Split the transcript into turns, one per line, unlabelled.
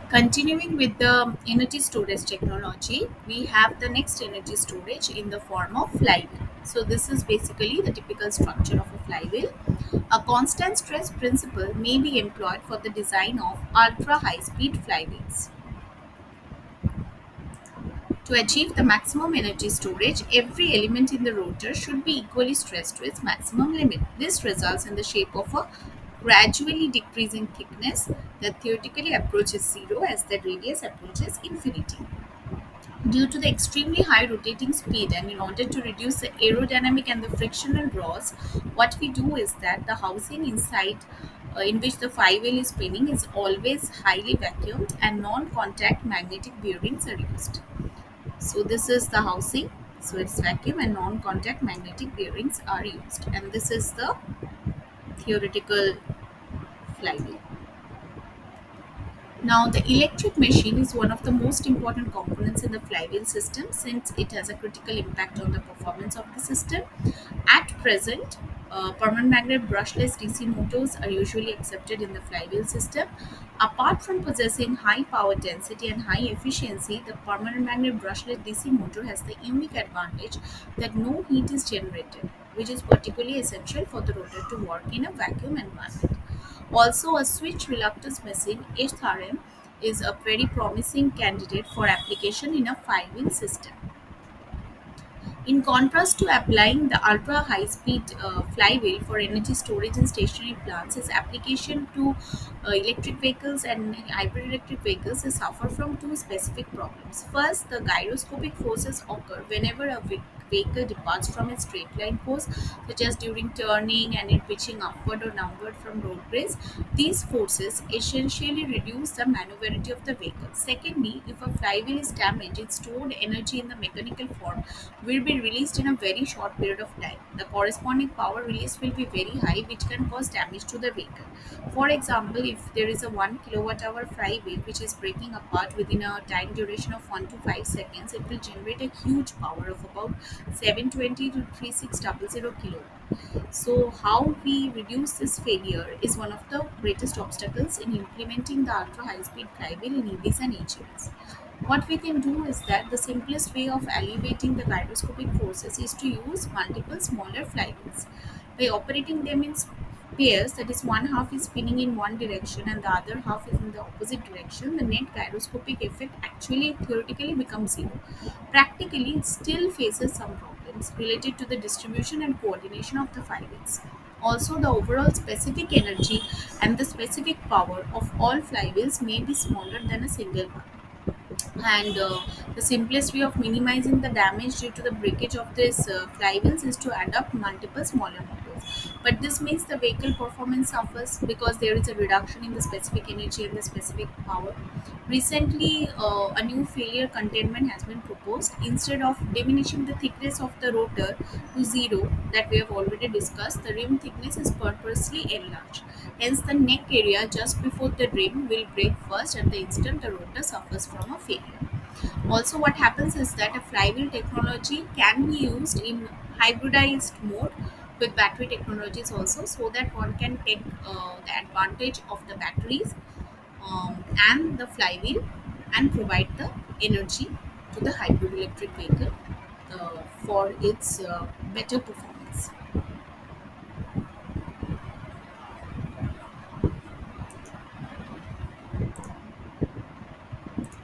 Continuing with the energy storage technology, we have the next energy storage in the form of flywheel. So, this is basically the typical structure of a flywheel. A constant stress principle may be employed for the design of ultra high speed flywheels. To achieve the maximum energy storage, every element in the rotor should be equally stressed to its maximum limit. This results in the shape of a gradually decreasing thickness that theoretically approaches zero as the radius approaches infinity. Due to the extremely high rotating speed and in order to reduce the aerodynamic and the frictional loss, what we do is that the housing inside in which the flywheel is spinning is always highly vacuumed and non-contact magnetic bearings are used. So this is the housing. So it's vacuum and non-contact magnetic bearings are used. And this is the theoretical flywheel. Now, the electric machine is one of the most important components in the flywheel system since it has a critical impact on the performance of the system. At present, permanent magnet brushless DC motors are usually accepted in the flywheel system. Apart from possessing high power density and high efficiency, the permanent magnet brushless DC motor has the unique advantage that no heat is generated, which is particularly essential for the rotor to work in a vacuum environment. Also, a switch reluctance machine (HRM) is a very promising candidate for application in a five-wheel system. In contrast to applying the ultra high speed flywheel for energy storage in stationary plants, its application to electric vehicles and hybrid electric vehicles is suffer from two specific problems. First, the gyroscopic forces occur whenever a vehicle departs from its straight line course, such as during turning and in pitching upward or downward from road grace. These forces essentially reduce the maneuverability of the vehicle. Secondly, if a flywheel is damaged, its stored energy in the mechanical form will be released in a very short period of time. The corresponding power release will be very high, which can cause damage to the vehicle. For example, if there is a 1 kilowatt hour flywheel which is breaking apart within a time duration of 1 to 5 seconds, it will generate a huge power of about 720 to 3600 kilowatt. So, how we reduce this failure is one of the greatest obstacles in implementing the ultra high speed flywheel in EVs and HEVs. What we can do is that the simplest way of alleviating the gyroscopic forces is to use multiple smaller flywheels. By operating them in pairs, that is, one half is spinning in one direction and the other half is in the opposite direction, the net gyroscopic effect actually theoretically becomes zero. Practically, it still faces some problems related to the distribution and coordination of the flywheels. Also, the overall specific energy and the specific power of all flywheels may be smaller than a single one, and the simplest way of minimizing the damage due to the breakage of this flywheels is to adopt multiple smaller motors. But this means the vehicle performance suffers because there is a reduction in the specific energy and the specific power. Recently, a new failure containment has been proposed. Instead of diminishing the thickness of the rotor to zero, that we have already discussed, the rim thickness is purposely enlarged. Hence, the neck area just before the rim will break first at the instant the rotor suffers from a failure. Also, what happens is that a flywheel technology can be used in hybridized mode with battery technologies also, so that one can take the advantage of the batteries and the flywheel and provide the energy to the hybrid electric vehicle for its better performance.